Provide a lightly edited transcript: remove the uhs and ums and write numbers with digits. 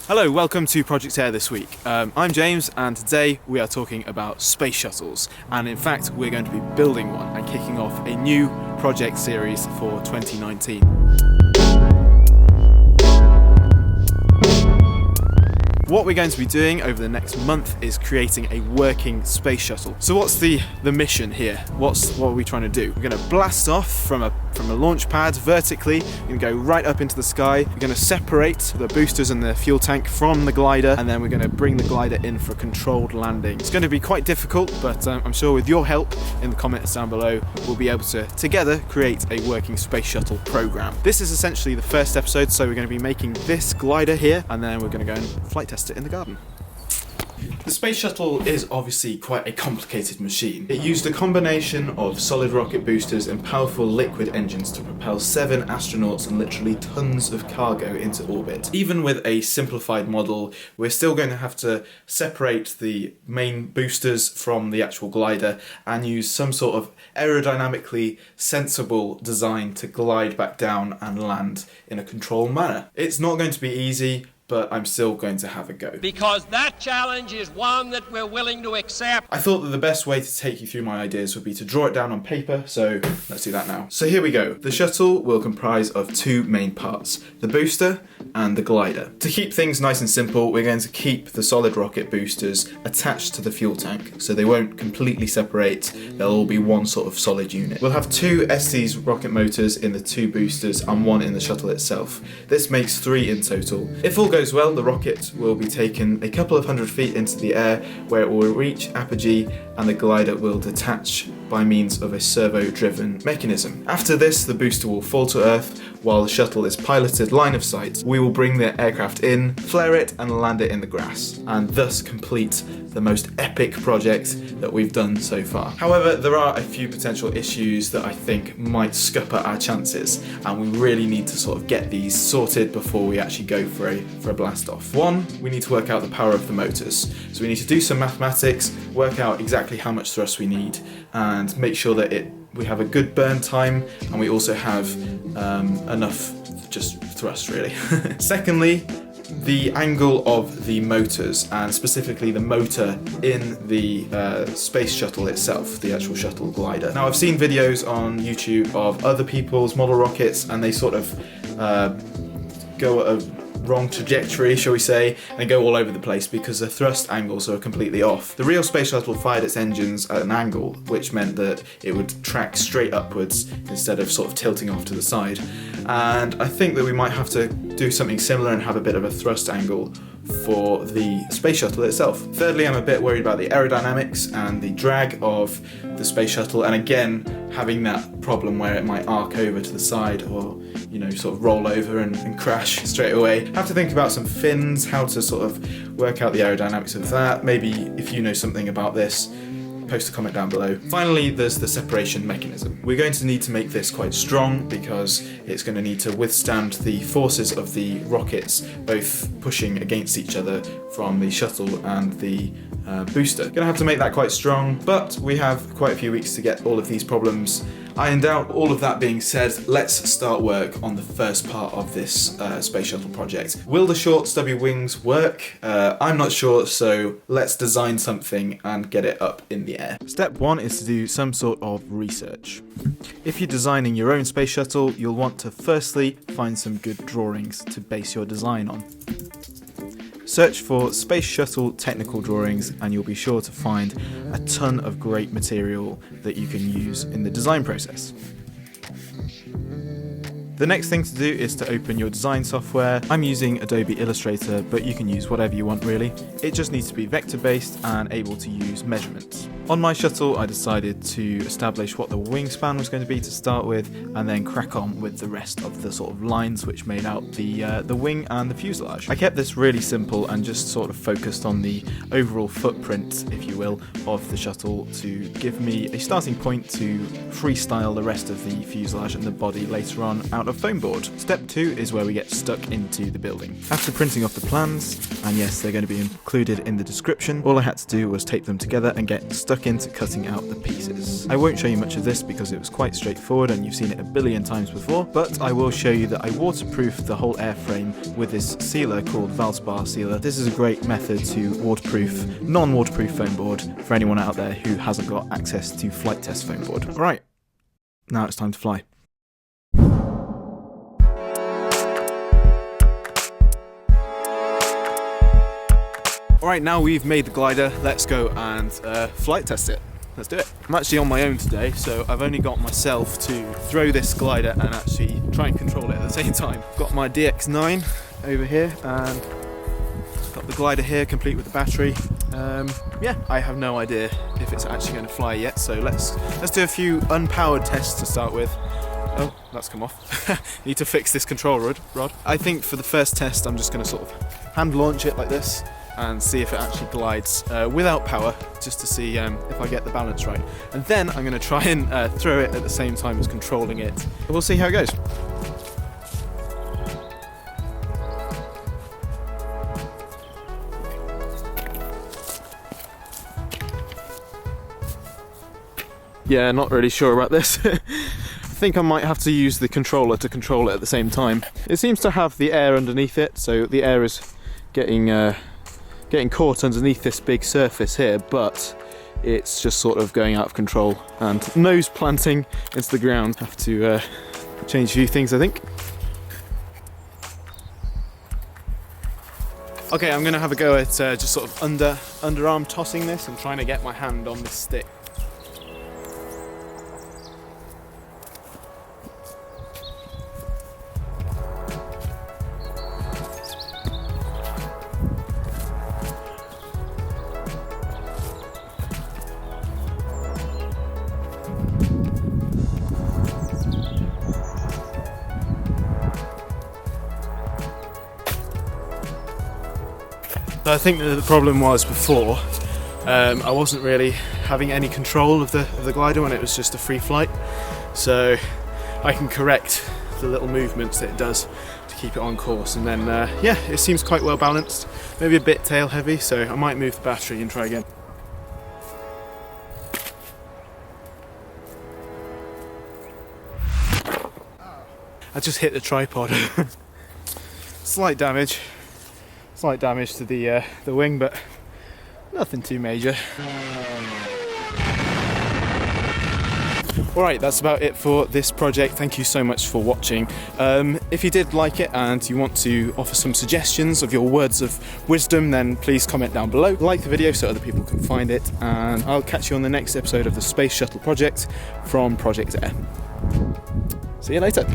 Hello, welcome to Project Air this week. I'm James, and today we are talking about space shuttles, and in fact we're going to be building one and kicking off a new project series for 2019. What we're going to be doing over the next month is creating a working space shuttle. So what's the mission here? What are we trying to do? We're going to blast off from a launch pad vertically. We're going to go right up into the sky. We're going to separate the boosters and the fuel tank from the glider, and then we're going to bring the glider in for a controlled landing. It's going to be quite difficult, but I'm sure with your help in the comments down below, we'll be able to together create a working space shuttle program. This is essentially the first episode, so we're going to be making this glider here, and then we're going to go and flight test it in the garden. The Space Shuttle is obviously quite a complicated machine. It used a combination of solid rocket boosters and powerful liquid engines to propel 7 astronauts and literally tons of cargo into orbit. Even with a simplified model, we're still going to have to separate the main boosters from the actual glider and use some sort of aerodynamically sensible design to glide back down and land in a controlled manner. It's not going to be easy, but I'm still going to have a go. Because that challenge is one that we're willing to accept. I thought that the best way to take you through my ideas would be to draw it down on paper, so let's do that now. So here we go. The shuttle will comprise of 2 main parts, the booster and the glider. To keep things nice and simple, we're going to keep the solid rocket boosters attached to the fuel tank, so they won't completely separate, they'll all be one sort of solid unit. We'll have 2 Estes rocket motors in the 2 boosters and 1 in the shuttle itself. This makes 3 in total. If all goes well, the rocket will be taken a couple of hundred feet into the air, where it will reach apogee and the glider will detach by means of a servo-driven mechanism. After this, the booster will fall to Earth while the shuttle is piloted line of sight. We will bring the aircraft in, flare it and land it in the grass, and thus complete the most epic project that we've done so far. However, there are a few potential issues that I think might scupper our chances, and we really need to sort of get these sorted before we actually go for a blast off. One, we need to work out the power of the motors. So we need to do some mathematics, work out exactly how much thrust we need, and make sure that we have a good burn time, and we also have enough just thrust really. Secondly, the angle of the motors, and specifically the motor in the space shuttle itself, the actual shuttle glider. Now, I've seen videos on YouTube of other people's model rockets, and they sort of go at a wrong trajectory, shall we say, and go all over the place because the thrust angles are completely off. The real space shuttle fired its engines at an angle, which meant that it would track straight upwards instead of sort of tilting off to the side. And I think that we might have to do something similar and have a bit of a thrust angle for the space shuttle itself. Thirdly, I'm a bit worried about the aerodynamics and the drag of the space shuttle, and again, having that problem where it might arc over to the side or, you know, sort of roll over and crash straight away. Have to think about some fins, how to sort of work out the aerodynamics of that. Maybe if you know something about this, post a comment down below. Finally, there's the separation mechanism. We're going to need to make this quite strong because it's going to need to withstand the forces of the rockets, both pushing against each other from the shuttle and the booster. Gonna have to make that quite strong, but we have quite a few weeks to get all of these problems ironed out. All of that being said, let's start work on the first part of this space shuttle project. Will the short stubby wings work? I'm not sure, so let's design something and get it up in the air. Step 1 is to do some sort of research. If you're designing your own space shuttle, you'll want to firstly find some good drawings to base your design on. Search for Space Shuttle technical drawings and you'll be sure to find a ton of great material that you can use in the design process. The next thing to do is to open your design software. I'm using Adobe Illustrator, but you can use whatever you want really. It just needs to be vector based and able to use measurements. On my shuttle, I decided to establish what the wingspan was going to be to start with, and then crack on with the rest of the sort of lines which made out the wing and the fuselage. I kept this really simple and just sort of focused on the overall footprint, if you will, of the shuttle to give me a starting point to freestyle the rest of the fuselage and the body later on out of of foam board. Step 2 is where we get stuck into the building. After printing off the plans, and yes, they're going to be included in the description, all I had to do was tape them together and get stuck into cutting out the pieces. I won't show you much of this because it was quite straightforward and you've seen it a billion times before, but I will show you that I waterproofed the whole airframe with this sealer called Valspar sealer. This is a great method to waterproof, non-waterproof foam board for anyone out there who hasn't got access to flight test foam board. Right, now it's time to fly. Alright, now we've made the glider, let's go and flight test it. Let's do it. I'm actually on my own today, so I've only got myself to throw this glider and actually try and control it at the same time. Got my DX9 over here and got the glider here complete with the battery. Yeah, I have no idea if it's actually going to fly yet, so let's do a few unpowered tests to start with. Oh, that's come off. Need to fix this control rod. I think for the first test I'm just going to sort of hand launch it like this and see if it actually glides without power, just to see if I get the balance right. And then I'm going to try and throw it at the same time as controlling it. We'll see how it goes. Yeah, not really sure about this. I think I might have to use the controller to control it at the same time. It seems to have the air underneath it, so the air is getting caught underneath this big surface here, but it's just sort of going out of control and nose planting into the ground. Have to change a few things, I think. Okay, I'm gonna have a go at just sort of underarm tossing this and trying to get my hand on this stick. I think that the problem was before, I wasn't really having any control of the glider when it was just a free flight, so I can correct the little movements that it does to keep it on course, and then yeah, it seems quite well balanced, maybe a bit tail heavy, so I might move the battery and try again. I just hit the tripod. Slight damage to the wing, but nothing too major. Alright, that's about it for this project. Thank you so much for watching. If you did like it and you want to offer some suggestions of your words of wisdom, then please comment down below. Like the video so other people can find it, and I'll catch you on the next episode of the Space Shuttle project from Project Air. See you later.